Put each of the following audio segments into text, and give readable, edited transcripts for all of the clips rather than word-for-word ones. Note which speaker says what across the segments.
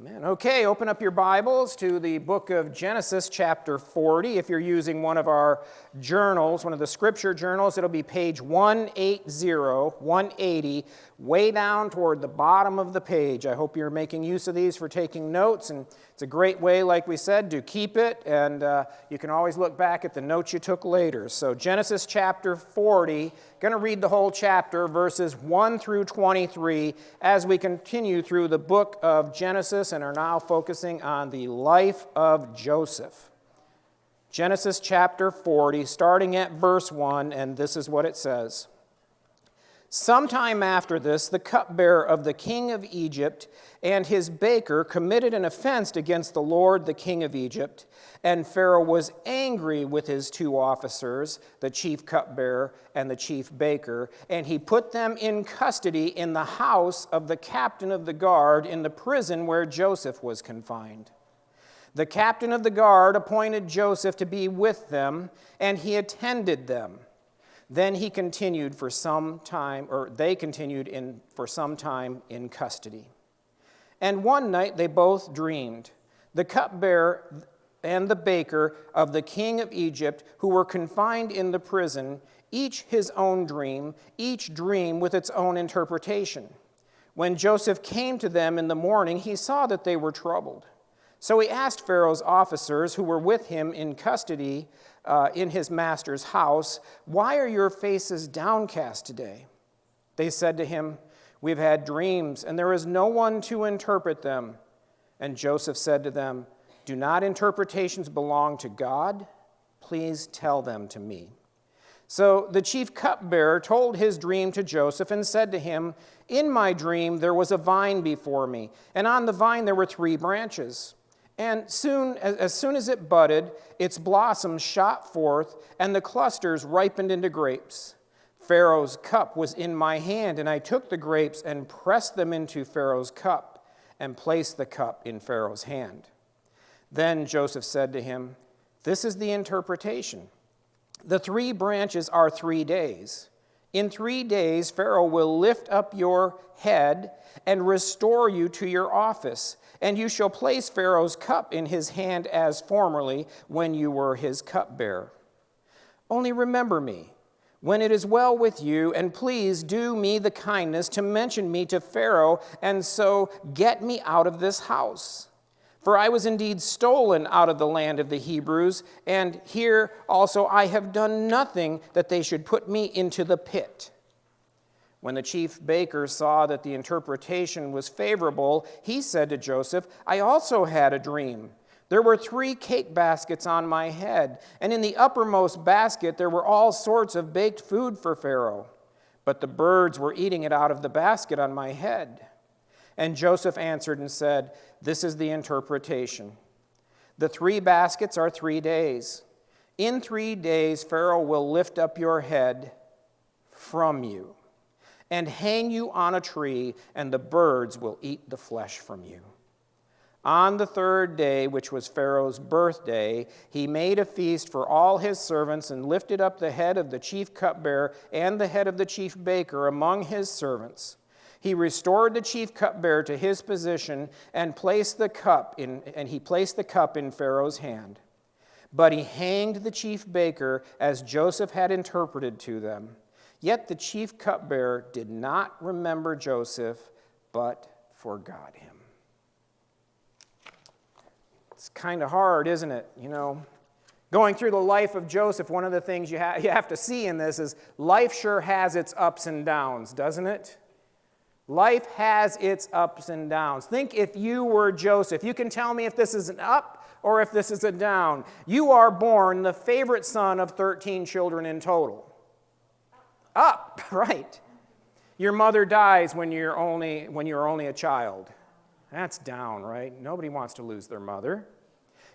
Speaker 1: Amen. Okay, open up your Bibles to the book of Genesis, chapter 40. If you're using one of our journals, one of the scripture journals, it'll be page 180, way down toward the bottom of the page. I hope you're making use of these for taking notes, and it's a great way, like we said, to keep it, and you can always look back at the notes you took later. So Genesis chapter 40, going to read the whole chapter, verses 1 through 23, as we continue through the book of Genesis and are now focusing on the life of Joseph. Genesis chapter 40, starting at verse 1, and this is what it says. Sometime after this, the cupbearer of the king of Egypt and his baker committed an offense against the Lord, the king of Egypt, and Pharaoh was angry with his two officers, the chief cupbearer and the chief baker, and he put them in custody in the house of the captain of the guard in the prison where Joseph was confined. The captain of the guard appointed Joseph to be with them, and he attended them. Then they continued for some time in custody. And one night they both dreamed, the cupbearer and the baker of the king of Egypt, who were confined in the prison, each his own dream, each dream with its own interpretation. When Joseph came to them in the morning, he saw that they were troubled. So he asked Pharaoh's officers who were with him in custody in his master's house, "Why are your faces downcast today?" They said to him, "We've had dreams, and there is no one to interpret them." And Joseph said to them, "Do not interpretations belong to God? Please tell them to me." So the chief cupbearer told his dream to Joseph and said to him, "In my dream there was a vine before me, and on the vine there were 3 branches. And as soon as it budded, its blossoms shot forth, and the clusters ripened into grapes. Pharaoh's cup was in my hand, and I took the grapes and pressed them into Pharaoh's cup, and placed the cup in Pharaoh's hand." Then Joseph said to him, "This is the interpretation. The 3 branches are 3 days. In 3 days Pharaoh will lift up your head and restore you to your office, and you shall place Pharaoh's cup in his hand as formerly when you were his cupbearer. Only remember me when it is well with you, and please do me the kindness to mention me to Pharaoh, and so get me out of this house. For I was indeed stolen out of the land of the Hebrews, and here also I have done nothing that they should put me into the pit." When the chief baker saw that the interpretation was favorable, he said to Joseph, "I also had a dream. There were 3 cake baskets on my head, and in the uppermost basket there were all sorts of baked food for Pharaoh. But the birds were eating it out of the basket on my head." And Joseph answered and said, "This is the interpretation. The 3 baskets are 3 days. In 3 days Pharaoh will lift up your head from you and hang you on a tree, and the birds will eat the flesh from you." On the 3rd day, which was Pharaoh's birthday, he made a feast for all his servants and lifted up the head of the chief cupbearer and the head of the chief baker among his servants. He restored the chief cupbearer to his position and placed the cup in Pharaoh's hand. But he hanged the chief baker as Joseph had interpreted to them. Yet the chief cupbearer did not remember Joseph, but forgot him. It's kind of hard, isn't it? Going through the life of Joseph, one of the things you have to see in this is life sure has its ups and downs, doesn't it? Life has its ups and downs. Think if you were Joseph. You can tell me if this is an up or if this is a down. You are born the favorite son of 13 children in total. Up, right. Your mother dies when you're only a child. That's down, right? Nobody wants to lose their mother.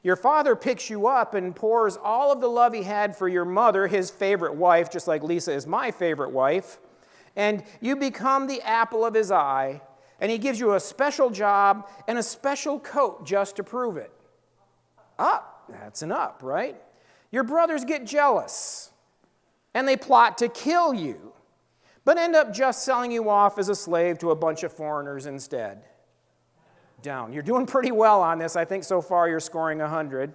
Speaker 1: Your father picks you up and pours all of the love he had for your mother, his favorite wife, just like Lisa is my favorite wife, and you become the apple of his eye, and he gives you a special job and a special coat just to prove it. Up, that's an up, right? Your brothers get jealous, and they plot to kill you, but end up just selling you off as a slave to a bunch of foreigners instead. down. You're doing pretty well on this. I think so far you're scoring 100.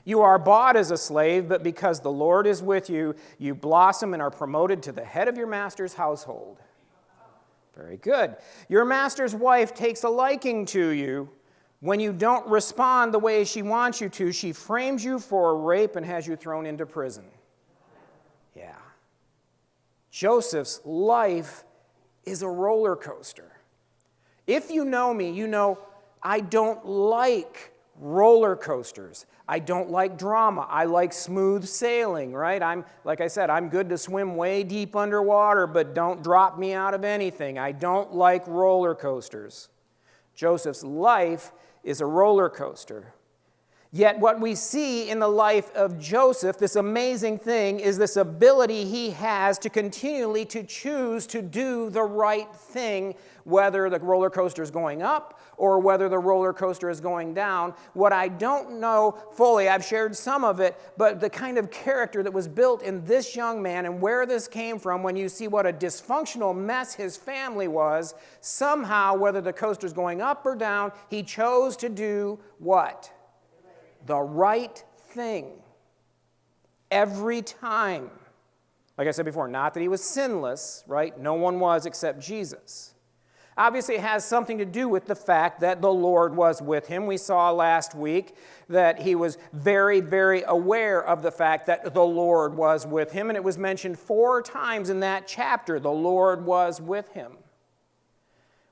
Speaker 1: You are bought as a slave, but because the Lord is with you, you blossom and are promoted to the head of your master's household. Very good. Your master's wife takes a liking to you. When you don't respond the way she wants you to, she frames you for rape and has you thrown into prison. Yeah. Joseph's life is a roller coaster. If you know me, you know I don't like roller coasters. I don't like drama. I like smooth sailing, right? Like I said, I'm good to swim way deep underwater, but don't drop me out of anything. I don't like roller coasters. Joseph's life is a roller coaster. Yet what we see in the life of Joseph, this amazing thing, is this ability he has to continually to choose to do the right thing, whether the roller coaster is going up or whether the roller coaster is going down. What I don't know fully, I've shared some of it, but the kind of character that was built in this young man and where this came from, when you see what a dysfunctional mess his family was, somehow, whether the coaster is going up or down, he chose to do what? The right thing. Every time. Like I said before, not that he was sinless, right? No one was except Jesus. Obviously, it has something to do with the fact that the Lord was with him. We saw last week that he was very, very aware of the fact that the Lord was with him, and it was mentioned 4 times in that chapter, the Lord was with him.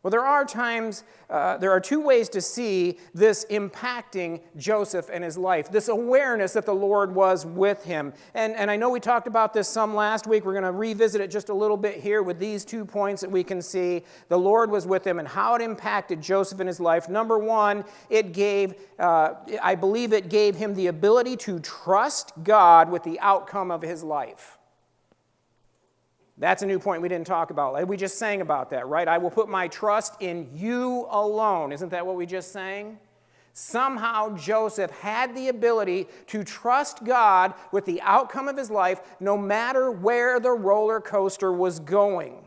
Speaker 1: Well, there are 2 ways to see this impacting Joseph and his life, this awareness that the Lord was with him. And I know we talked about this some last week. We're going to revisit it just a little bit here with these 2 points that we can see. The Lord was with him and how it impacted Joseph in his life. Number 1, I believe it gave him the ability to trust God with the outcome of his life. That's a new point we didn't talk about. We just sang about that, right? I will put my trust in you alone. Isn't that what we just sang? Somehow Joseph had the ability to trust God with the outcome of his life, no matter where the roller coaster was going.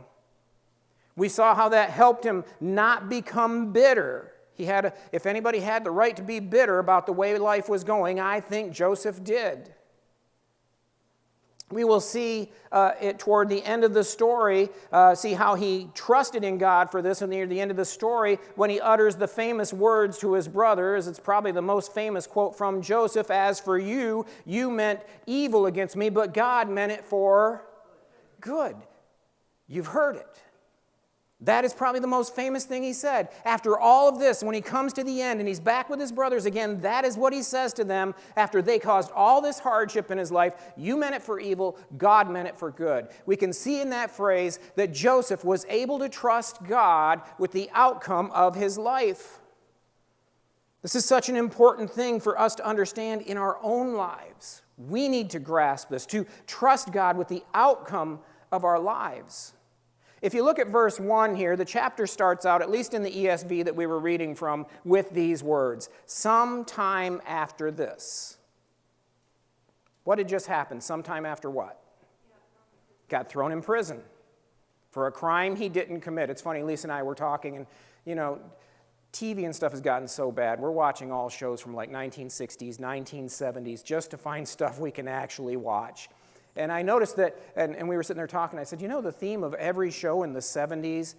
Speaker 1: We saw how that helped him not become bitter. If anybody had the right to be bitter about the way life was going, I think Joseph did. We will see it toward the end of the story, see how he trusted in God for this, and near the end of the story, when he utters the famous words to his brothers. It's probably the most famous quote from Joseph. As for you, you meant evil against me, but God meant it for good. You've heard it. That is probably the most famous thing he said. After all of this, when he comes to the end and he's back with his brothers again, that is what he says to them after they caused all this hardship in his life. You meant it for evil, God meant it for good. We can see in that phrase that Joseph was able to trust God with the outcome of his life. This is such an important thing for us to understand in our own lives. We need to grasp this, to trust God with the outcome of our lives. If you look at verse 1 here, the chapter starts out, at least in the ESV that we were reading from, with these words, sometime after this. What had just happened? Sometime after what? Got thrown in prison for a crime he didn't commit. It's funny, Lisa and I were talking, and, TV and stuff has gotten so bad. We're watching all shows from like 1960s, 1970s, just to find stuff we can actually watch. And I noticed that, and we were sitting there talking, I said, the theme of every show in the 70s,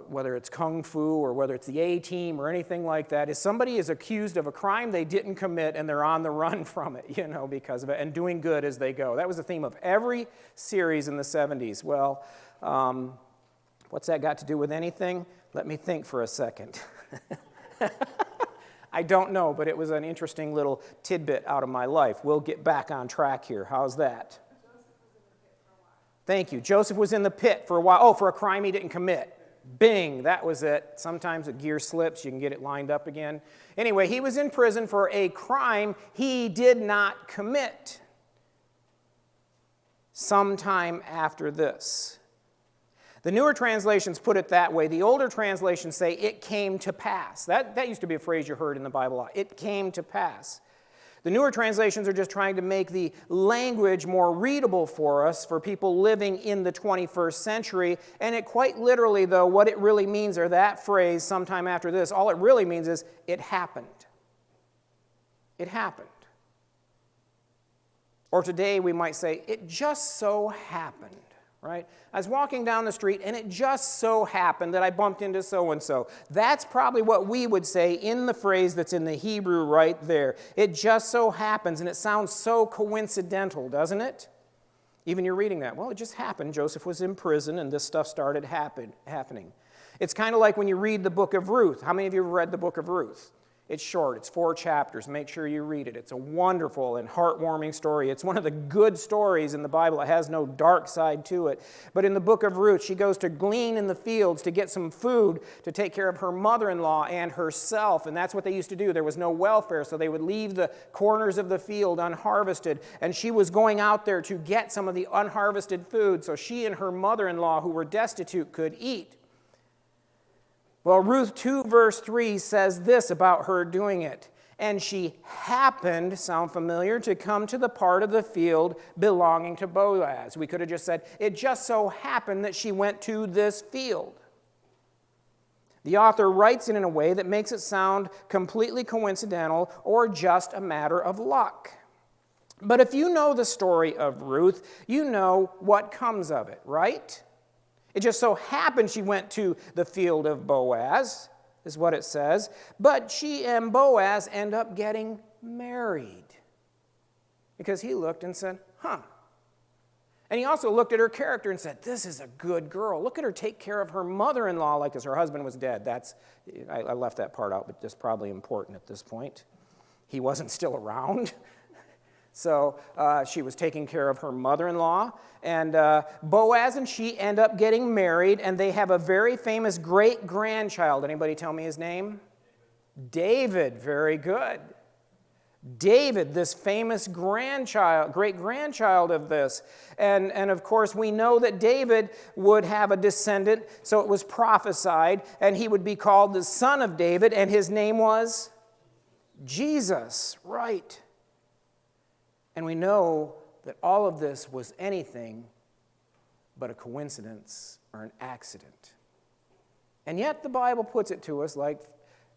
Speaker 1: whether it's Kung Fu or whether it's the A-Team or anything like that, is somebody is accused of a crime they didn't commit and they're on the run from it, because of it, and doing good as they go. That was the theme of every series in the 70s. Well, what's that got to do with anything? Let me think for a second. I don't know, but it was an interesting little tidbit out of my life. We'll get back on track here. How's that? Thank you. Joseph was in the pit for a while. Oh, for a crime he didn't commit. Bing, that was it. Sometimes a gear slips. You can get it lined up again. Anyway, he was in prison for a crime he did not commit. Sometime after this. The newer translations put it that way. The older translations say, it came to pass. That used to be a phrase you heard in the Bible a lot. It came to pass. The newer translations are just trying to make the language more readable for us, for people living in the 21st century. And it quite literally, though, what it really means, or that phrase sometime after this, all it really means is, it happened. It happened. Or today we might say, it just so happened. Right? I was walking down the street, and it just so happened that I bumped into so-and-so. That's probably what we would say in the phrase that's in the Hebrew right there. It just so happens, and it sounds so coincidental, doesn't it? Even you're reading that. Well, it just happened. Joseph was in prison, and this stuff started happening. It's kind of like when you read the book of Ruth. How many of you have read the book of Ruth? It's short. It's 4 chapters. Make sure you read it. It's a wonderful and heartwarming story. It's one of the good stories in the Bible. It has no dark side to it. But in the book of Ruth, she goes to glean in the fields to get some food to take care of her mother-in-law and herself. And that's what they used to do. There was no welfare, so they would leave the corners of the field unharvested. And she was going out there to get some of the unharvested food so she and her mother-in-law, who were destitute, could eat. Well, Ruth 2 verse 3 says this about her doing it. And she happened, sound familiar, to come to the part of the field belonging to Boaz. We could have just said, it just so happened that she went to this field. The author writes it in a way that makes it sound completely coincidental or just a matter of luck. But if you know the story of Ruth, you know what comes of it, right? It just so happened she went to the field of Boaz, is what it says. But she and Boaz end up getting married. Because he looked and said, huh. And he also looked at her character and said, this is a good girl. Look at her take care of her mother-in-law like as her husband was dead. I left that part out, but that's probably important at this point. He wasn't still around. So she was taking care of her mother-in-law, and Boaz and she end up getting married, and they have a very famous great-grandchild. Anybody tell me his name? David. Very good. David, this famous great-grandchild of this. And of course, we know that David would have a descendant, so it was prophesied, and he would be called the son of David, and his name was Jesus. Right. And we know that all of this was anything but a coincidence or an accident. And yet the Bible puts it to us like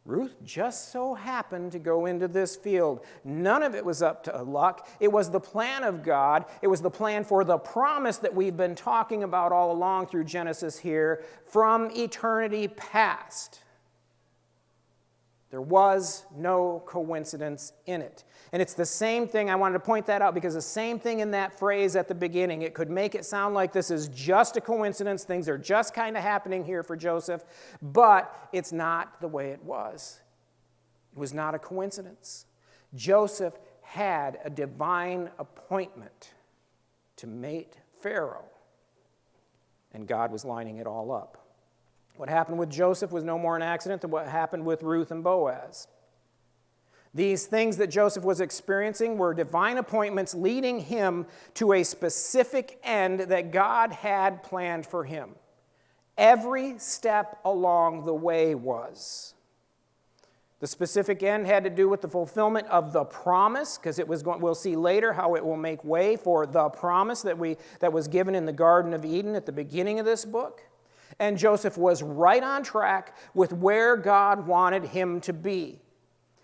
Speaker 1: Ruth just so happened to go into this field. None of it was up to luck. It was the plan of God. It was the plan for the promise that we've been talking about all along through Genesis here from eternity past. There was no coincidence in it. And it's the same thing, I wanted to point that out because the same thing in that phrase at the beginning, it could make it sound like this is just a coincidence, things are just kind of happening here for Joseph, but it's not the way it was. It was not a coincidence. Joseph had a divine appointment to mate Pharaoh, and God was lining it all up. What happened with Joseph was no more an accident than what happened with Ruth and Boaz. These things that Joseph was experiencing were divine appointments leading him to a specific end that God had planned for him. Every step along the way was. The specific end had to do with the fulfillment of the promise, because we'll see later how it will make way for the promise that was given in the Garden of Eden at the beginning of this book. And Joseph was right on track with where God wanted him to be.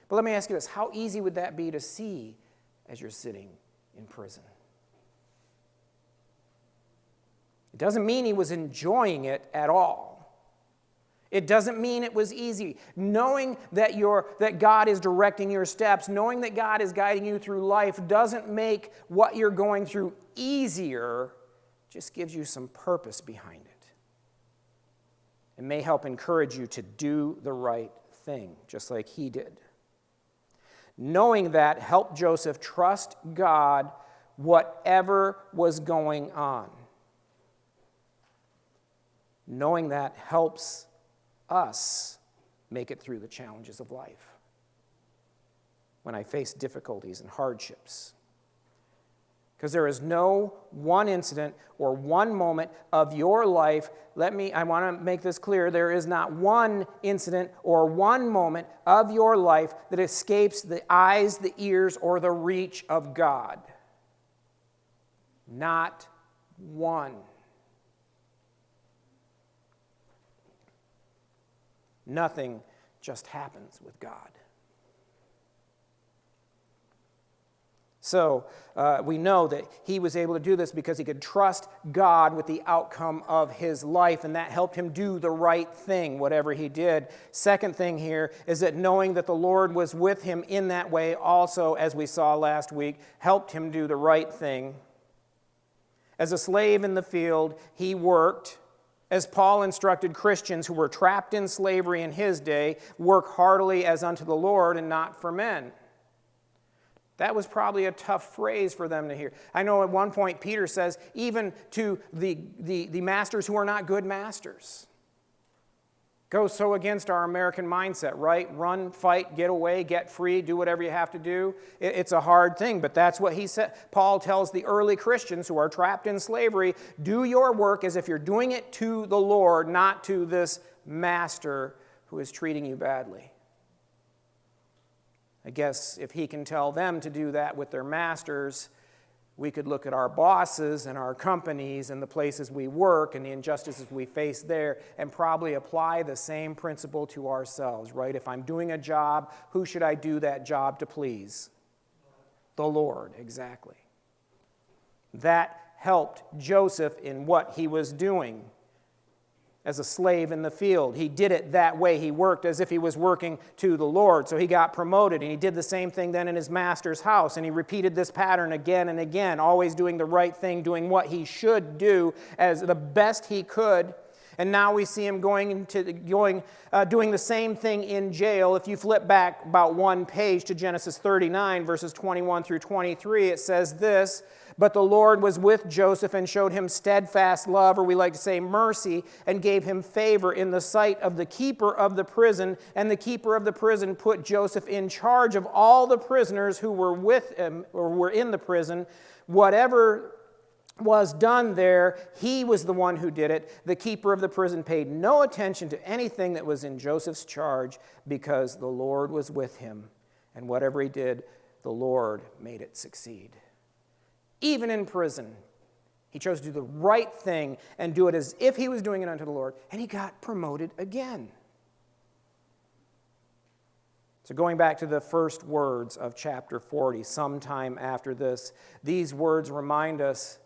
Speaker 1: But let me ask you this, how easy would that be to see as you're sitting in prison? It doesn't mean he was enjoying it at all. It doesn't mean it was easy. Knowing that God is directing your steps, knowing that God is guiding you through life doesn't make what you're going through easier, just gives you some purpose behind it. It may help encourage you to do the right thing, just like he did. Knowing that helped Joseph trust God whatever was going on. Knowing that helps us make it through the challenges of life. When I face difficulties and hardships. Because there is no one incident or one moment of your life. I want to make this clear. There is not one incident or one moment of your life that escapes the eyes, the ears, or the reach of God. Not one. Nothing just happens with God. So we know that he was able to do this because he could trust God with the outcome of his life, and that helped him do the right thing, whatever he did. Second thing here is that knowing that the Lord was with him in that way also, as we saw last week, helped him do the right thing. As a slave in the field, he worked. As Paul instructed Christians who were trapped in slavery in his day, work heartily as unto the Lord and not for men. That was probably a tough phrase for them to hear. I know at one point Peter says, even to the masters who are not good masters. Goes so against our American mindset, right? Run, fight, get away, get free, do whatever you have to do. It's a hard thing, but that's what he said. Paul tells the early Christians who are trapped in slavery, do your work as if you're doing it to the Lord, not to this master who is treating you badly. I guess if he can tell them to do that with their masters, we could look at our bosses and our companies and the places we work and the injustices we face there and probably apply the same principle to ourselves, right? If I'm doing a job, who should I do that job to please? The Lord, exactly. That helped Joseph in what he was doing. As a slave in the field, he did it that way. He worked as if he was working to the Lord. So he got promoted, and he did the same thing then in his master's house. And he repeated this pattern again and again, always doing the right thing, doing what he should do as the best he could. And now we see him doing the same thing in jail. If you flip back about one page to Genesis 39, verses 21 through 23, it says this, "But the Lord was with Joseph and showed him steadfast love," or we like to say mercy, "and gave him favor in the sight of the keeper of the prison. And the keeper of the prison put Joseph in charge of all the prisoners who were with him or were in the prison. Whatever was done there, he was the one who did it. The keeper of the prison paid no attention to anything that was in Joseph's charge because the Lord was with him. And whatever he did, the Lord made it succeed." Even in prison, he chose to do the right thing and do it as if he was doing it unto the Lord, and he got promoted again. So going back to the first words of chapter 40, sometime after this, these words remind us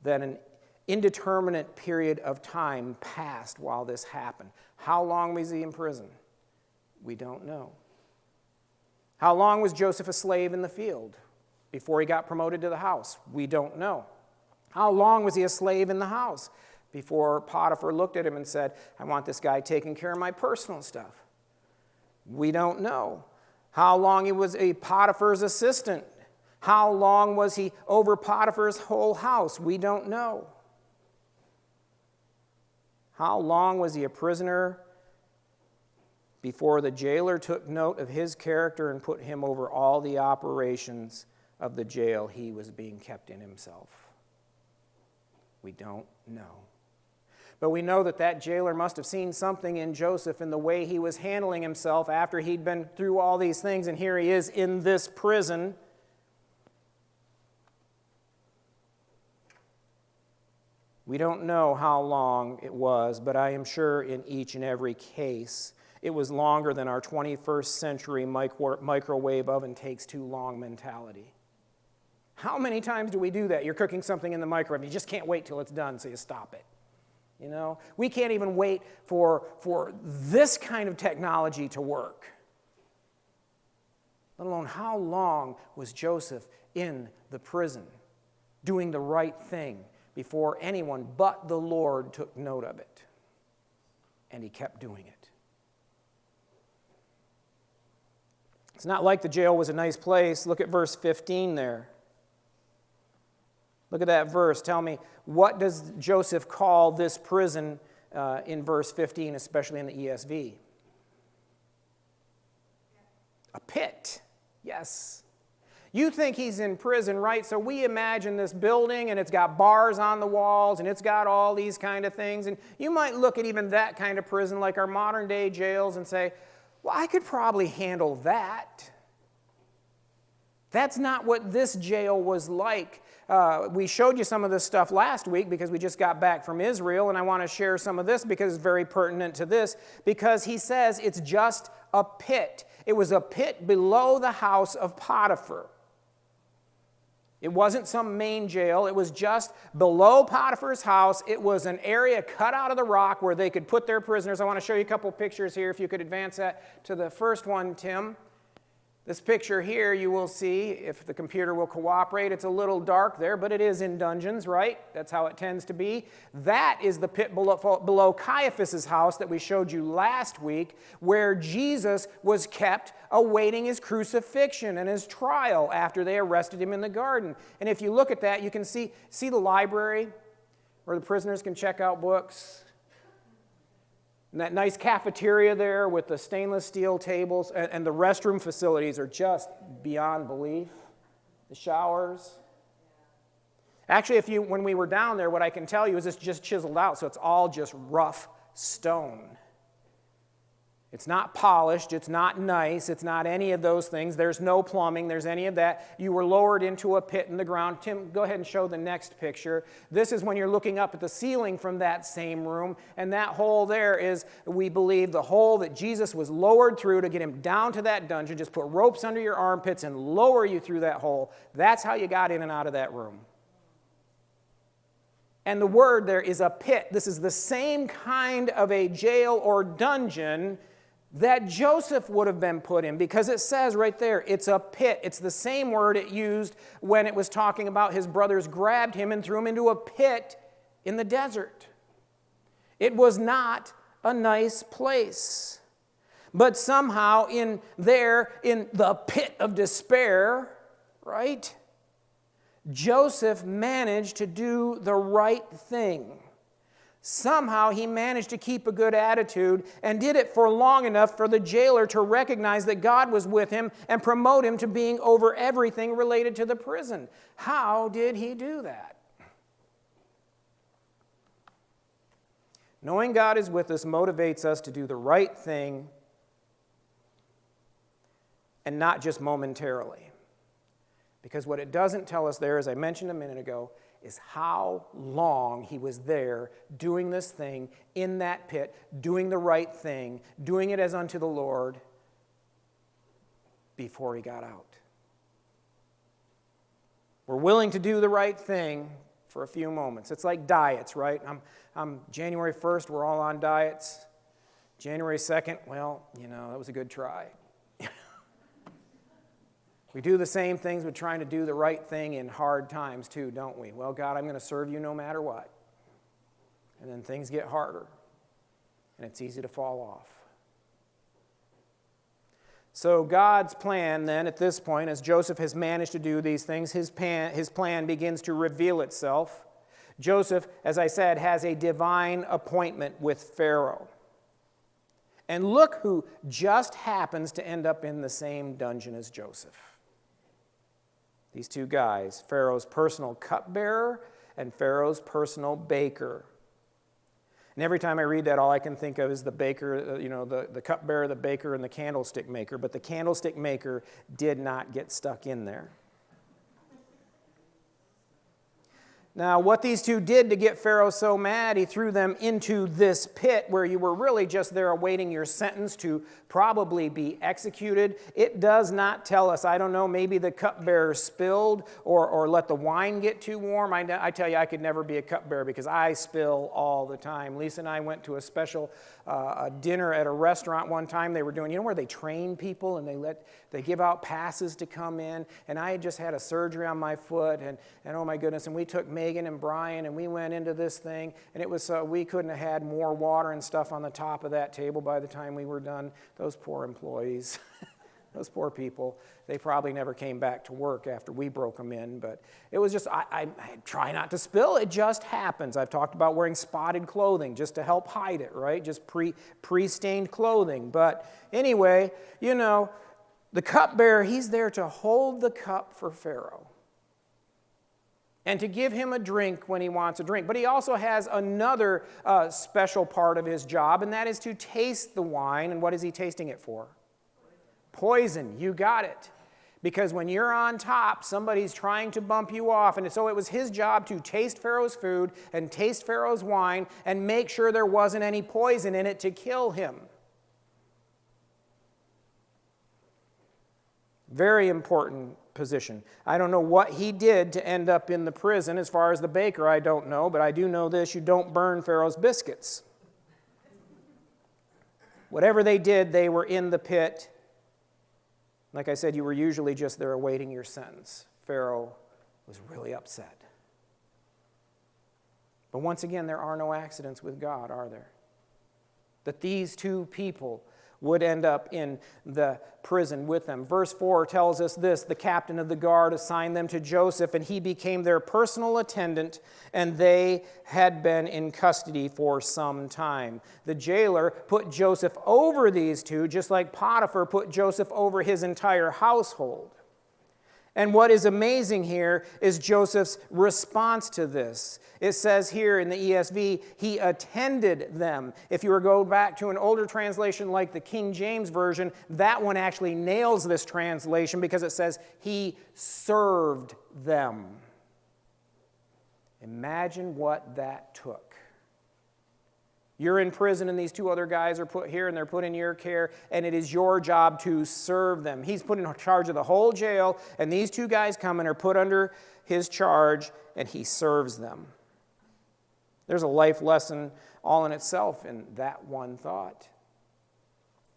Speaker 1: that an indeterminate period of time passed while this happened. How long was he in prison? We don't know. How long was Joseph a slave in the field before he got promoted to the house? We don't know. How long was he a slave in the house before Potiphar looked at him and said, "I want this guy taking care of my personal stuff"? We don't know. How long he was a Potiphar's assistant? How long was he over Potiphar's whole house? We don't know. How long was he a prisoner before the jailer took note of his character and put him over all the operations of the jail he was being kept in himself? We don't know. But we know that that jailer must have seen something in Joseph in the way he was handling himself after he'd been through all these things, and here he is in this prison. We don't know how long it was, but I am sure in each and every case it was longer than our 21st century microwave oven takes too long mentality. How many times do we do that? You're cooking something in the microwave, you just can't wait till it's done, so you stop it. You know, we can't even wait for this kind of technology to work. Let alone how long was Joseph in the prison doing the right thing before anyone but the Lord took note of it. And he kept doing it. It's not like the jail was a nice place. Look at verse 15 there. Look at that verse. Tell me, what does Joseph call this prison in verse 15, especially in the ESV? A pit. Yes. You think he's in prison, right? So we imagine this building, and it's got bars on the walls, and it's got all these kind of things. And you might look at even that kind of prison, like our modern day jails, and say, well, I could probably handle that. That's not what this jail was like. We showed you some of this stuff last week because we just got back from Israel, and I want to share some of this because it's very pertinent to this, because he says it's just a pit. It was a pit below the house of Potiphar. It wasn't some main jail. It was just below Potiphar's house. It was an area cut out of the rock where they could put their prisoners. I want to show you a couple pictures here. If you could advance that to the first one, Tim. This picture here you will see, if the computer will cooperate, it's a little dark there, but it is in dungeons, right? That's how it tends to be. That is the pit below Caiaphas' house that we showed you last week, where Jesus was kept awaiting his crucifixion and his trial after they arrested him in the garden. And if you look at that, you can see the library where the prisoners can check out books. And that nice cafeteria there with the stainless steel tables, and the restroom facilities are just beyond belief. The showers. Actually, when we were down there, what I can tell you is it's just chiseled out, so it's all just rough stone. It's not polished, it's not nice, it's not any of those things. There's no plumbing, there's any of that. You were lowered into a pit in the ground. Tim, go ahead and show the next picture. This is when you're looking up at the ceiling from that same room, and that hole there is, we believe, the hole that Jesus was lowered through to get him down to that dungeon. Just put ropes under your armpits and lower you through that hole. That's how you got in and out of that room. And the word there is a pit. This is the same kind of a jail or dungeon that Joseph would have been put in, because it says right there, it's a pit. It's the same word it used when it was talking about his brothers grabbed him and threw him into a pit in the desert. It was not a nice place. But somehow in the pit of despair, right, Joseph managed to do the right thing. Somehow he managed to keep a good attitude and did it for long enough for the jailer to recognize that God was with him and promote him to being over everything related to the prison. How did he do that? Knowing God is with us motivates us to do the right thing, and not just momentarily. Because what it doesn't tell us there, as I mentioned a minute ago, is how long he was there doing this thing in that pit, doing the right thing, doing it as unto the Lord before he got out. We're willing to do the right thing for a few moments. It's like diets, right? I'm January 1st, we're all on diets. January 2nd, well, that was a good try. We do the same things with trying to do the right thing in hard times too, don't we? Well, God, I'm going to serve you no matter what. And then things get harder, and it's easy to fall off. So God's plan then at this point, as Joseph has managed to do these things, his plan begins to reveal itself. Joseph, as I said, has a divine appointment with Pharaoh. And look who just happens to end up in the same dungeon as Joseph. These two guys, Pharaoh's personal cupbearer and Pharaoh's personal baker. And every time I read that, all I can think of is the baker, the cupbearer, the baker, and the candlestick maker. But the candlestick maker did not get stuck in there. Now, what these two did to get Pharaoh so mad, he threw them into this pit where you were really just there awaiting your sentence to probably be executed. It does not tell us. I don't know, maybe the cupbearer spilled or let the wine get too warm. I tell you, I could never be a cupbearer because I spill all the time. Lisa and I went to a special dinner at a restaurant one time. They were doing, where they train people and they give out passes to come in. And I had just had a surgery on my foot, and oh my goodness, and we took Megan and Brian, and we went into this thing, and it was we couldn't have had more water and stuff on the top of that table by the time we were done. Those poor employees, those poor people, they probably never came back to work after we broke them in, but it was just, I try not to spill, it just happens. I've talked about wearing spotted clothing just to help hide it, right? Just pre-stained clothing, but anyway, The cupbearer, he's there to hold the cup for Pharaoh and to give him a drink when he wants a drink. But he also has another special part of his job, and that is to taste the wine. And what is he tasting it for? Poison. You got it. Because when you're on top, somebody's trying to bump you off. And so it was his job to taste Pharaoh's food and taste Pharaoh's wine and make sure there wasn't any poison in it to kill him. Very important position. I don't know what he did to end up in the prison. As far as the baker, I don't know. But I do know this: you don't burn Pharaoh's biscuits. Whatever they did, they were in the pit. Like I said, you were usually just there awaiting your sentence. Pharaoh was really upset. But once again, there are no accidents with God, are there? That these two people would end up in the prison with them. Verse 4 tells us this: the captain of the guard assigned them to Joseph, and he became their personal attendant, and they had been in custody for some time. The jailer put Joseph over these two, just like Potiphar put Joseph over his entire household. And what is amazing here is Joseph's response to this. It says here in the ESV, he attended them. If you were to go back to an older translation like the King James Version, that one actually nails this translation because it says he served them. Imagine what that took. You're in prison and these two other guys are put here and they're put in your care, and it is your job to serve them. He's put in charge of the whole jail, and these two guys come and are put under his charge, and he serves them. There's a life lesson all in itself in that one thought.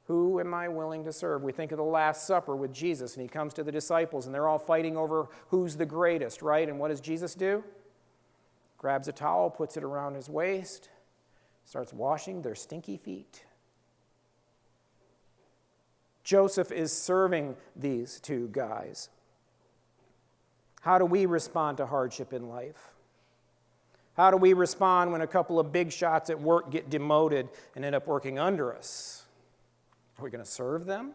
Speaker 1: Who am I willing to serve? We think of the Last Supper with Jesus, and he comes to the disciples, and they're all fighting over who's the greatest, right? And what does Jesus do? Grabs a towel, puts it around his waist, starts washing their stinky feet. Joseph is serving these two guys. How do we respond to hardship in life? How do we respond when a couple of big shots at work get demoted and end up working under us? Are we going to serve them?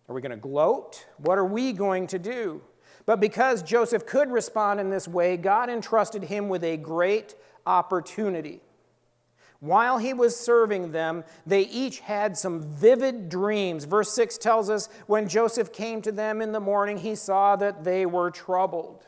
Speaker 1: Are we going to gloat? What are we going to do? But because Joseph could respond in this way, God entrusted him with a great opportunity. While he was serving them, they each had some vivid dreams. Verse 6 tells us, when Joseph came to them in the morning, he saw that they were troubled.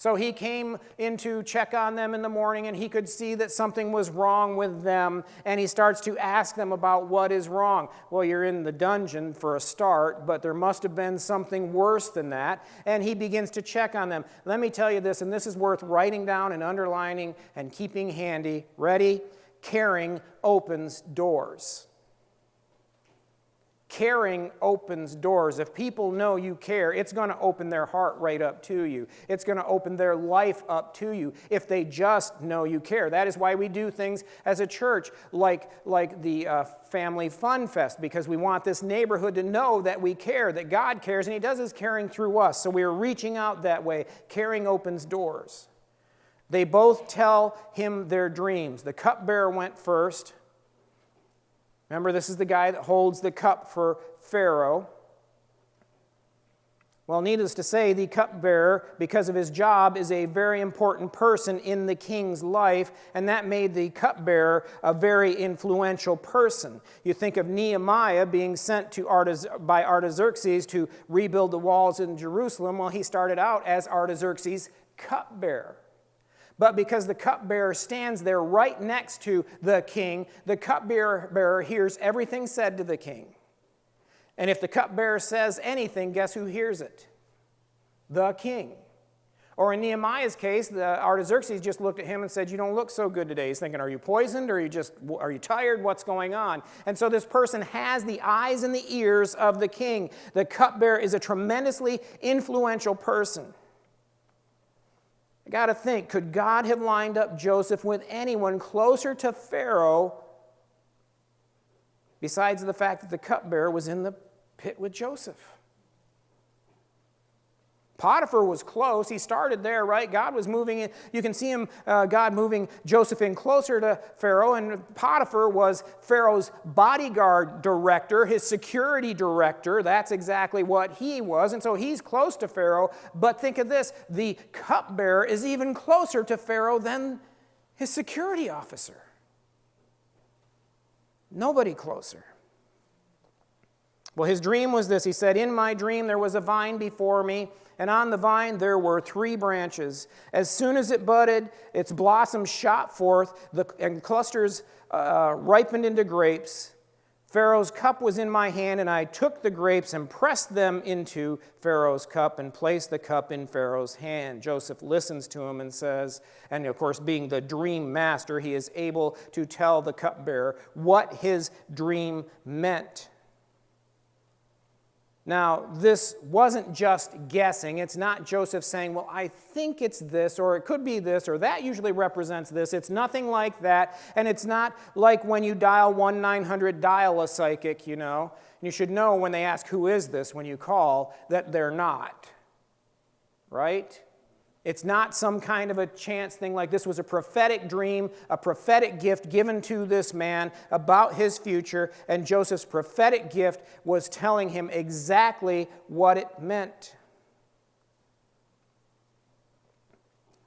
Speaker 1: So he came in to check on them in the morning, and he could see that something was wrong with them, and he starts to ask them about what is wrong. Well, you're in the dungeon for a start, but there must have been something worse than that, and he begins to check on them. Let me tell you this, and this is worth writing down and underlining and keeping handy. Ready? Caring opens doors. Caring opens doors. If people know you care, it's going to open their heart right up to you. It's going to open their life up to you if they just know you care. That is why we do things as a church like the Family Fun Fest, because we want this neighborhood to know that we care, that God cares, and he does his caring through us. So we are reaching out that way. Caring opens doors. They both tell him their dreams. The cupbearer went first. Remember, this is the guy that holds the cup for Pharaoh. Well, needless to say, the cupbearer, because of his job, is a very important person in the king's life, and that made the cupbearer a very influential person. You think of Nehemiah being sent by Artaxerxes to rebuild the walls in Jerusalem. Well, he started out as Artaxerxes' cupbearer. But because the cupbearer stands there right next to the king, the cupbearer hears everything said to the king. And if the cupbearer says anything, guess who hears it? The king. Or in Nehemiah's case, the Artaxerxes just looked at him and said, "You don't look so good today." He's thinking, are you poisoned? Or are you tired? What's going on? And so this person has the eyes and the ears of the king. The cupbearer is a tremendously influential person. I got to think, could God have lined up Joseph with anyone closer to Pharaoh besides the fact that the cupbearer was in the pit with Joseph? Potiphar was close. He started there, right? God was moving in. You can see him, God moving Joseph in closer to Pharaoh. And Potiphar was Pharaoh's bodyguard director, his security director. That's exactly what he was. And so he's close to Pharaoh. But think of this, the cupbearer is even closer to Pharaoh than his security officer. Nobody closer. Well, his dream was this. He said, "In my dream there was a vine before me, and on the vine there were 3 branches. As soon as it budded, its blossoms shot forth, and clusters ripened into grapes. Pharaoh's cup was in my hand, and I took the grapes and pressed them into Pharaoh's cup and placed the cup in Pharaoh's hand." Joseph listens to him and says, and of course being the dream master, he is able to tell the cupbearer what his dream meant. Now, this wasn't just guessing. It's not Joseph saying, well, I think it's this, or it could be this, or that usually represents this. It's nothing like that. And it's not like when you dial 1-900, dial a psychic, you know. You should know when they ask, who is this, when you call, that they're not. Right? It's not some kind of a chance thing like this was a prophetic dream, a prophetic gift given to this man about his future, and Joseph's prophetic gift was telling him exactly what it meant.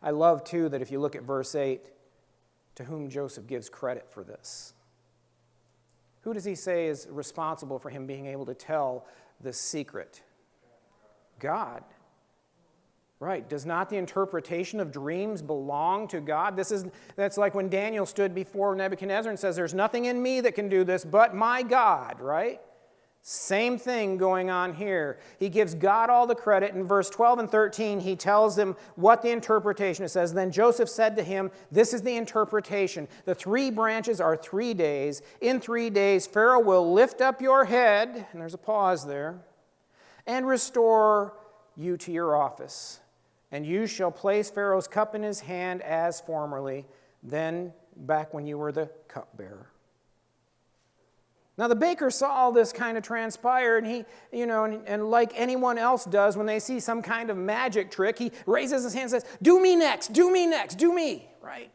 Speaker 1: I love, too, that if you look at verse 8, to whom Joseph gives credit for this. Who does he say is responsible for him being able to tell this secret? God. Right. Does not the interpretation of dreams belong to God? That's like when Daniel stood before Nebuchadnezzar and says, there's nothing in me that can do this but my God, right? Same thing going on here. He gives God all the credit. In verse 12 and 13, he tells them what the interpretation says. Then Joseph said to him, this is the interpretation. The 3 branches are 3 days. In 3 days, Pharaoh will lift up your head, and there's a pause there, and restore you to your office. And you shall place Pharaoh's cup in his hand as formerly, then back when you were the cupbearer. Now the baker saw all this kind of transpire, and he, and like anyone else does when they see some kind of magic trick, he raises his hand and says, do me next, do me next, do me, right?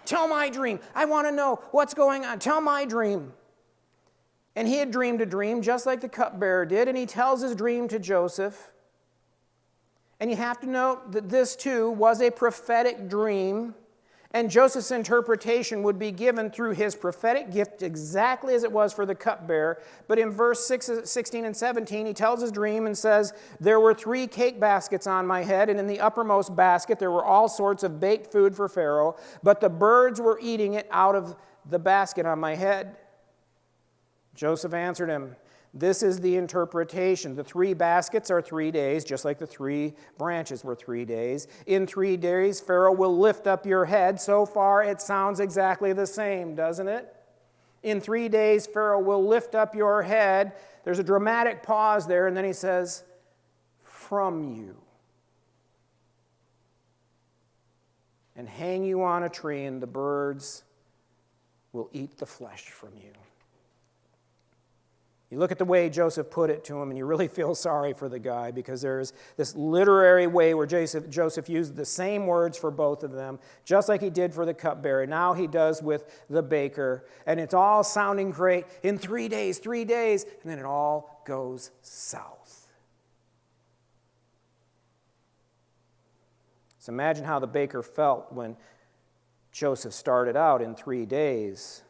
Speaker 1: Tell my dream. I want to know what's going on. Tell my dream. And he had dreamed a dream just like the cupbearer did, and he tells his dream to Joseph. And you have to note that this, too, was a prophetic dream, and Joseph's interpretation would be given through his prophetic gift exactly as it was for the cupbearer. But in verse 16 and 17, he tells his dream and says, there were 3 cake baskets on my head, and in the uppermost basket there were all sorts of baked food for Pharaoh, but the birds were eating it out of the basket on my head. Joseph answered him, this is the interpretation. The 3 baskets are 3 days, just like the 3 branches were 3 days. In 3 days, Pharaoh will lift up your head. So far, it sounds exactly the same, doesn't it? In 3 days, Pharaoh will lift up your head. There's a dramatic pause there, and then he says, from you. And hang you on a tree, and the birds will eat the flesh from you. You look at the way Joseph put it to him, and you really feel sorry for the guy, because there's this literary way where Joseph used the same words for both of them, just like he did for the cupbearer. Now he does with the baker, and it's all sounding great. In 3 days, 3 days, and then it all goes south. So imagine how the baker felt when Joseph started out in 3 days.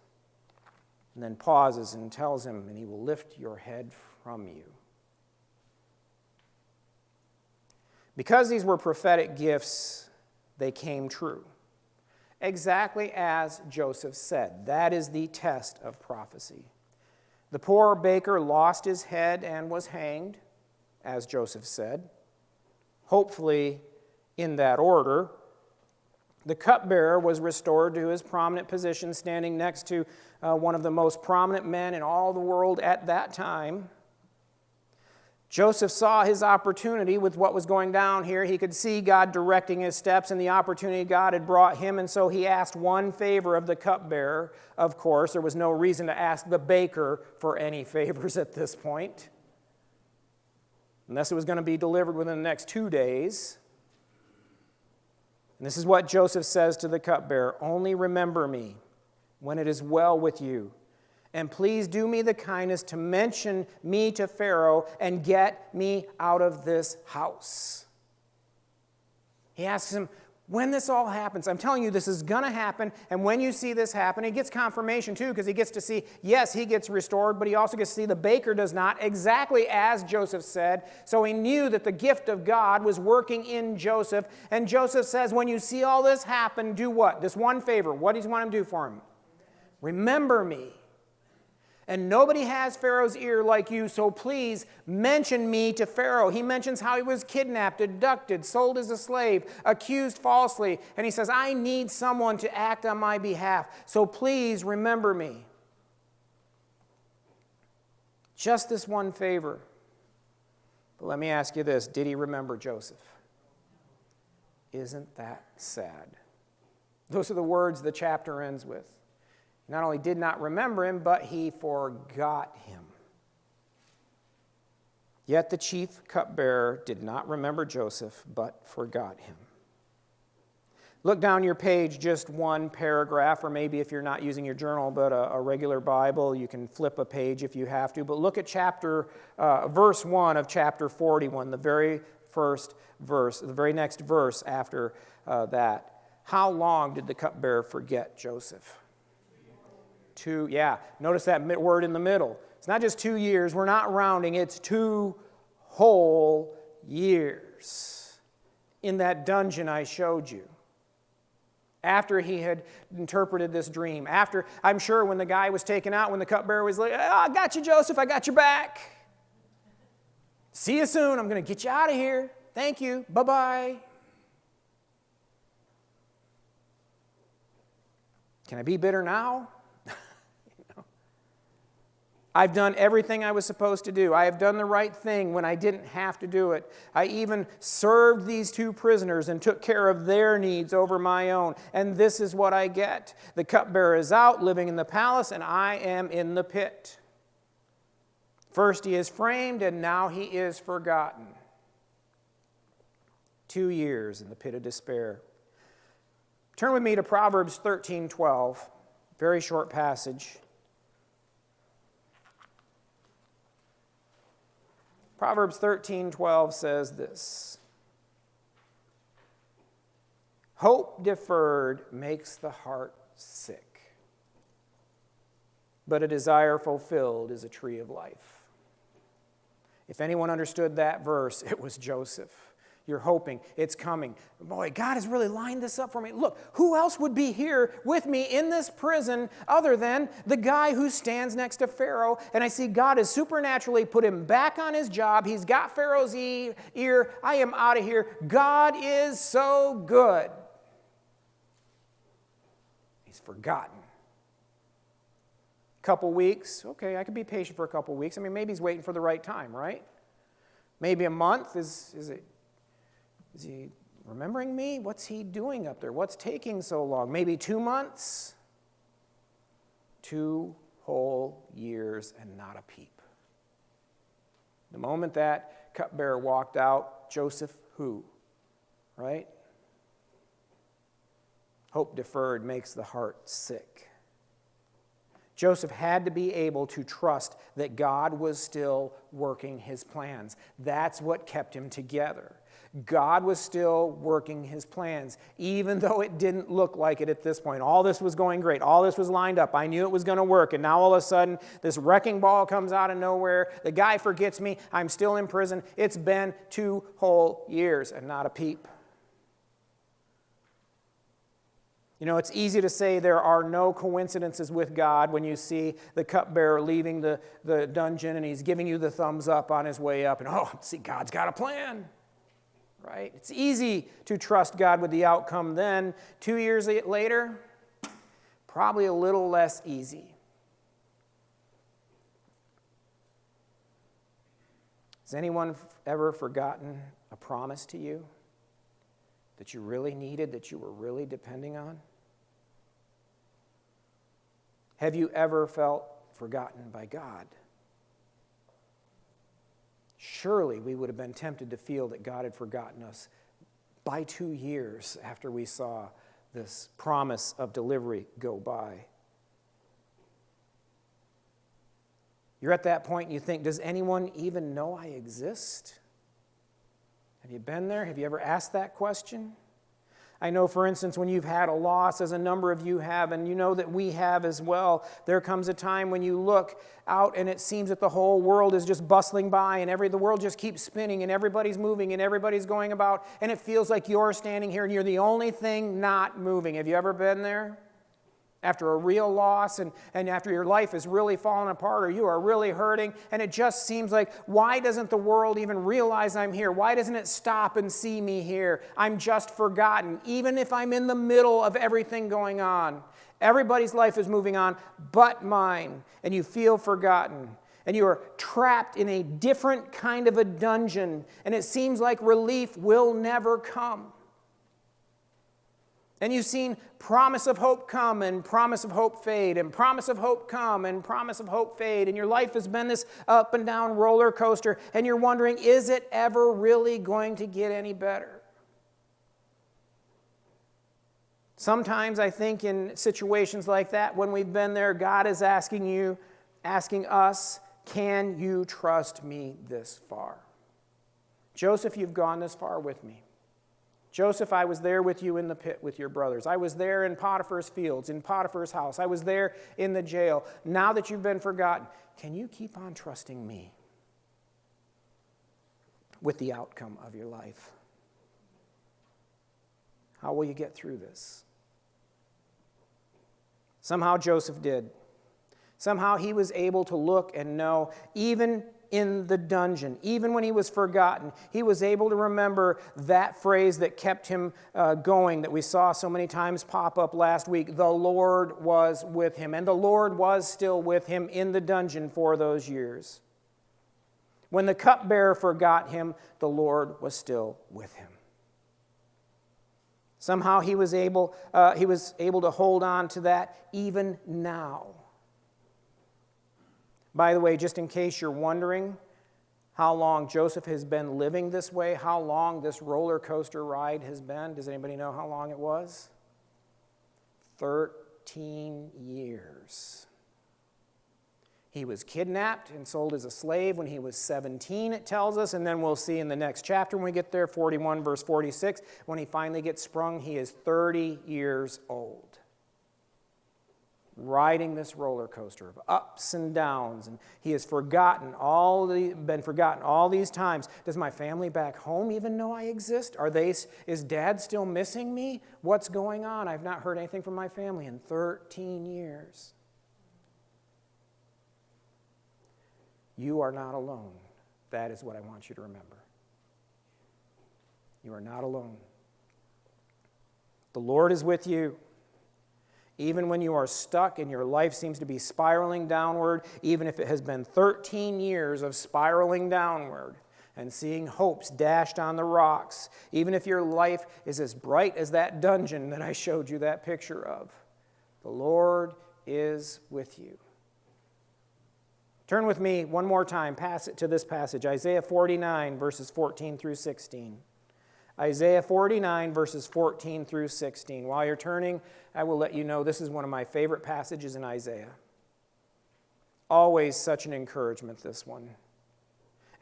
Speaker 1: And then pauses and tells him, and he will lift your head from you. Because these were prophetic gifts, they came true. Exactly as Joseph said. That is the test of prophecy. The poor baker lost his head and was hanged, as Joseph said. Hopefully in that order. The cupbearer was restored to his prominent position, standing next to one of the most prominent men in all the world at that time. Joseph saw his opportunity with what was going down here. He could see God directing his steps and the opportunity God had brought him, and so he asked one favor of the cupbearer. Of course, there was no reason to ask the baker for any favors at this point. unless it was going to be delivered within the next 2 days. And this is what Joseph says to the cupbearer: "Only remember me when it is well with you. And please do me the kindness to mention me to Pharaoh and get me out of this house." He asks him, when this all happens, I'm telling you, this is going to happen. And when you see this happen, he gets confirmation too, because he gets to see, yes, he gets restored, but he also gets to see the baker does not, exactly as Joseph said. So he knew that the gift of God was working in Joseph. And Joseph says, when you see all this happen, do what? This one favor. What does he want him to do for him? Remember me. And nobody has Pharaoh's ear like you, so please mention me to Pharaoh. He mentions how he was kidnapped, abducted, sold as a slave, accused falsely. And he says, I need someone to act on my behalf, so please remember me. Just this one favor. But let me ask you this, did he remember Joseph? Isn't that sad? Those are the words the chapter ends with. Not only did not remember him, but he forgot him. Yet the chief cupbearer did not remember Joseph, but forgot him. Look down your page, just one paragraph, or maybe if you're not using your journal, but a regular Bible, you can flip a page if you have to. But look at verse 1 of chapter 41, the very first verse, the very next verse after that. How long did the cupbearer forget Joseph? Notice that word in the middle. It's not just 2 years. We're not rounding. It's 2 whole years in that dungeon I showed you. After he had interpreted this dream. After, I'm sure when the guy was taken out, when the cupbearer was like, I got you, Joseph. I got your back. See you soon. I'm going to get you out of here. Thank you. Bye-bye. Can I be bitter now? I've done everything I was supposed to do. I have done the right thing when I didn't have to do it. I even served these 2 prisoners and took care of their needs over my own. And this is what I get. The cupbearer is out, living in the palace, and I am in the pit. First he is framed, and now he is forgotten. 2 years in the pit of despair. Turn with me to Proverbs 13:12. Very short passage. Proverbs 13:12 says this: "Hope deferred makes the heart sick, but a desire fulfilled is a tree of life." If anyone understood that verse, it was Joseph. You're hoping, it's coming. Boy, God has really lined this up for me. Look, who else would be here with me in this prison other than the guy who stands next to Pharaoh? And I see God has supernaturally put him back on his job. He's got Pharaoh's ear. I am out of here. God is so good. He's forgotten. Couple weeks. Okay, I could be patient for a couple weeks. I mean, maybe he's waiting for the right time, right? Maybe a month. Is he remembering me? What's he doing up there? What's taking so long? Maybe 2 months? 2 whole years and not a peep. The moment that cupbearer walked out, Joseph who? Right? Hope deferred makes the heart sick. Joseph had to be able to trust that God was still working his plans. That's what kept him together. God was still working his plans, even though it didn't look like it at this point. All this was going great. All this was lined up. I knew it was going to work. And now all of a sudden, this wrecking ball comes out of nowhere. The guy forgets me. I'm still in prison. It's been 2 whole years and not a peep. You know, it's easy to say there are no coincidences with God when you see the cupbearer leaving the dungeon and he's giving you the thumbs up on his way up. And, see, God's got a plan. Right? It's easy to trust God with the outcome then. 2 years later, probably a little less easy. Has anyone ever forgotten a promise to you that you really needed, that you were really depending on? Have you ever felt forgotten by God? surely we would have been tempted to feel that God had forgotten us by 2 years after we saw this promise of delivery go by. You're at that point and you think, does anyone even know I exist? Have you been there? Have you ever asked that question? I know, for instance, when you've had a loss, as a number of you have, and you know that we have as well, there comes a time when you look out and it seems that the whole world is just bustling by and the world just keeps spinning and everybody's moving and everybody's going about, and it feels like you're standing here and you're the only thing not moving. Have you ever been there? After a real loss and after your life is really falling apart or you are really hurting, and it just seems like, why doesn't the world even realize I'm here? Why doesn't it stop and see me here? I'm just forgotten, even if I'm in the middle of everything going on. Everybody's life is moving on but mine, and you feel forgotten. And you are trapped in a different kind of a dungeon, and it seems like relief will never come. And you've seen promise of hope come and promise of hope fade, and promise of hope come and promise of hope fade, and your life has been this up and down roller coaster, and you're wondering, is it ever really going to get any better? Sometimes I think in situations like that, when we've been there, God is asking us, can you trust me this far? Joseph, you've gone this far with me. Joseph, I was there with you in the pit with your brothers. I was there in Potiphar's fields, in Potiphar's house. I was there in the jail. Now that you've been forgotten, can you keep on trusting me with the outcome of your life? How will you get through this? Somehow Joseph did. Somehow he was able to look and know, even in the dungeon, even when he was forgotten, he was able to remember that phrase that kept him going, that we saw so many times pop up last week. The Lord was with him, and the Lord was still with him in the dungeon for those years. When the cupbearer forgot him, the Lord was still with him. Somehow he was able to hold on to that even now. By the way, just in case you're wondering how long Joseph has been living this way, how long this roller coaster ride has been, does anybody know how long it was? 13 years. He was kidnapped and sold as a slave when he was 17, it tells us, and then we'll see in the next chapter when we get there, 41 verse 46, when he finally gets sprung, he is 30 years old. Riding this roller coaster of ups and downs, and he has been forgotten all these times. Does my family back home even know I exist? Is Dad still missing me? What's going on? I've not heard anything from my family in 13 years. You are not alone. That is what I want you to remember. You are not alone. The Lord is with you. Even when you are stuck and your life seems to be spiraling downward, even if it has been 13 years of spiraling downward and seeing hopes dashed on the rocks, even if your life is as bright as that dungeon that I showed you that picture of, the Lord is with you. Turn with me one more time to this passage, Isaiah 49, verses 14 through 16. Isaiah 49, verses 14 through 16. While you're turning, I will let you know this is one of my favorite passages in Isaiah. Always such an encouragement, this one.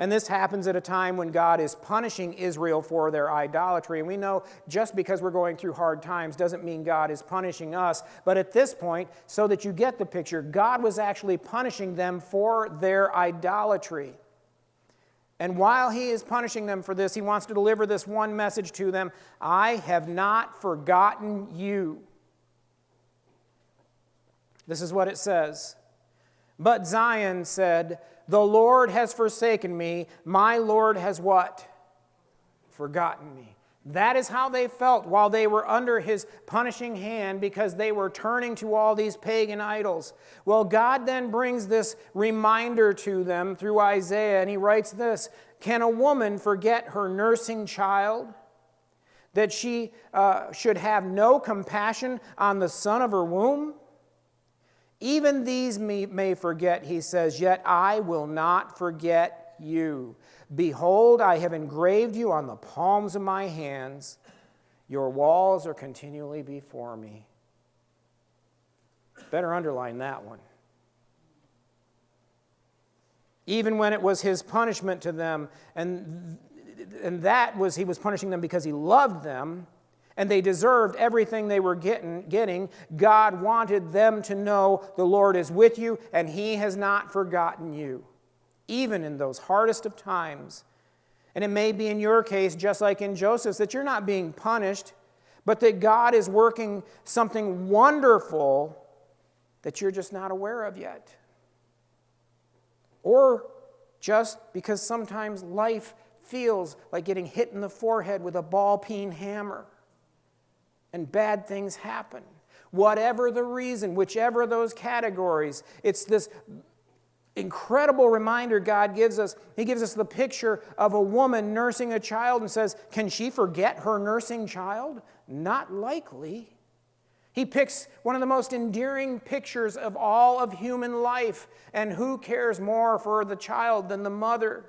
Speaker 1: And this happens at a time when God is punishing Israel for their idolatry. And we know just because we're going through hard times doesn't mean God is punishing us. But at this point, so that you get the picture, God was actually punishing them for their idolatry. And while he is punishing them for this, he wants to deliver this one message to them: I have not forgotten you. This is what it says. But Zion said, the Lord has forsaken me. My Lord has what? Forgotten me. That is how they felt while they were under his punishing hand, because they were turning to all these pagan idols. Well, God then brings this reminder to them through Isaiah, and he writes this: can a woman forget her nursing child, that she should have no compassion on the son of her womb? Even these may forget, he says, yet I will not forget you. Behold, I have engraved you on the palms of my hands. Your walls are continually before me. Better underline that one. Even when it was his punishment to them, and that was, he was punishing them because he loved them, and they deserved everything they were getting, God wanted them to know the Lord is with you, and he has not forgotten you, even in those hardest of times. And it may be in your case, just like in Joseph's, that you're not being punished, but that God is working something wonderful that you're just not aware of yet. Or just because sometimes life feels like getting hit in the forehead with a ball-peen hammer and bad things happen. Whatever the reason, whichever of those categories, it's this incredible reminder God gives us. He gives us the picture of a woman nursing a child and says, can she forget her nursing child? Not likely. He picks one of the most endearing pictures of all of human life. And who cares more for the child than the mother?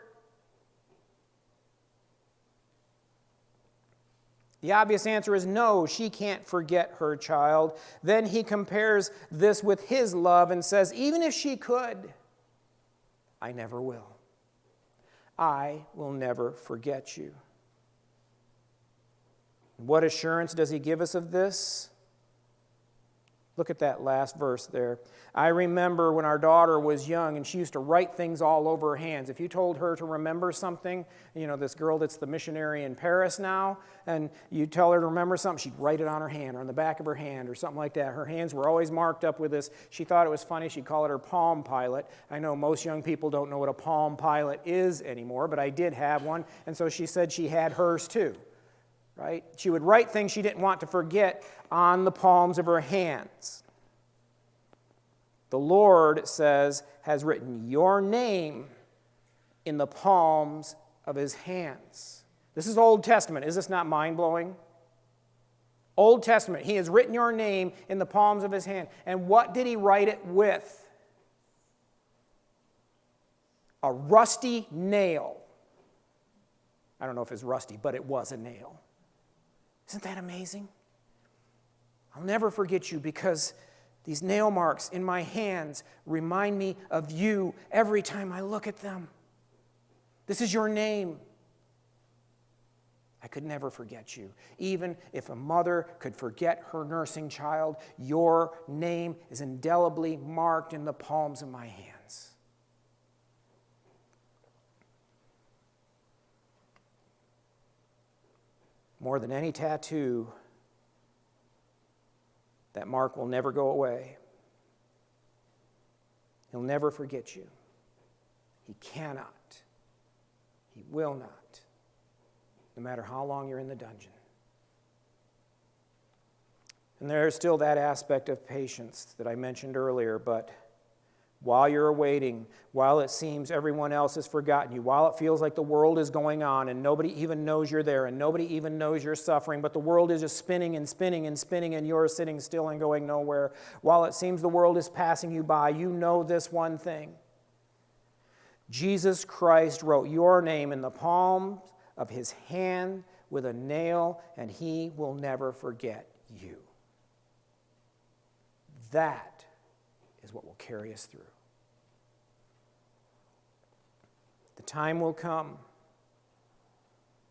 Speaker 1: The obvious answer is no, she can't forget her child. Then he compares this with his love and says, even if she could, I never will. I will never forget you. What assurance does he give us of this? Look at that last verse there. I remember when our daughter was young and she used to write things all over her hands. If you told her to remember something, this girl that's the missionary in Paris now, and you tell her to remember something, she'd write it on her hand or on the back of her hand or something like that. Her hands were always marked up with this. She thought it was funny. She'd call it her Palm Pilot. I know most young people don't know what a Palm Pilot is anymore, but I did have one, and so she said she had hers too. Right? She would write things she didn't want to forget on the palms of her hands. The Lord, it says, has written your name in the palms of his hands. This is Old Testament. Is this not mind-blowing? Old Testament. He has written your name in the palms of his hand. And what did he write it with? A rusty nail. I don't know if it's rusty, but it was a nail. Isn't that amazing? I'll never forget you because these nail marks in my hands remind me of you every time I look at them. This is your name. I could never forget you. Even if a mother could forget her nursing child, your name is indelibly marked in the palms of my hands. More than any tattoo, that mark will never go away. He'll never forget you. He cannot. He will not, no matter how long you're in the dungeon. And there's still that aspect of patience that I mentioned earlier, but while you're awaiting, while it seems everyone else has forgotten you, while it feels like the world is going on and nobody even knows you're there and nobody even knows you're suffering, but the world is just spinning and spinning and spinning and you're sitting still and going nowhere, while it seems the world is passing you by, you know this one thing. Jesus Christ wrote your name in the palms of his hand with a nail, and he will never forget you. That is what will carry us through. The time will come.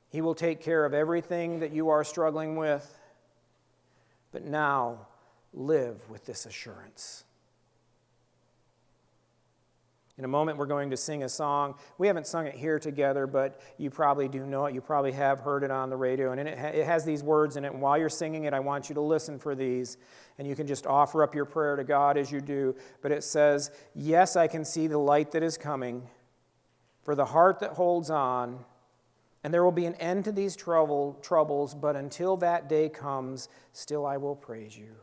Speaker 1: He will take care of everything that you are struggling with. But now, live with this assurance. In a moment, we're going to sing a song. We haven't sung it here together, but you probably do know it. You probably have heard it on the radio. And it has these words in it. And while you're singing it, I want you to listen for these. And you can just offer up your prayer to God as you do. But it says, yes, I can see the light that is coming for the heart that holds on. And there will be an end to these troubles. But until that day comes, still I will praise you.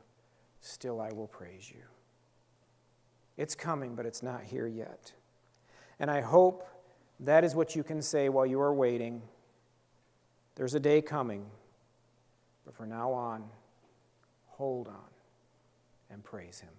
Speaker 1: Still I will praise you. It's coming, but it's not here yet. And I hope that is what you can say while you are waiting. There's a day coming, but from now on, hold on and praise him.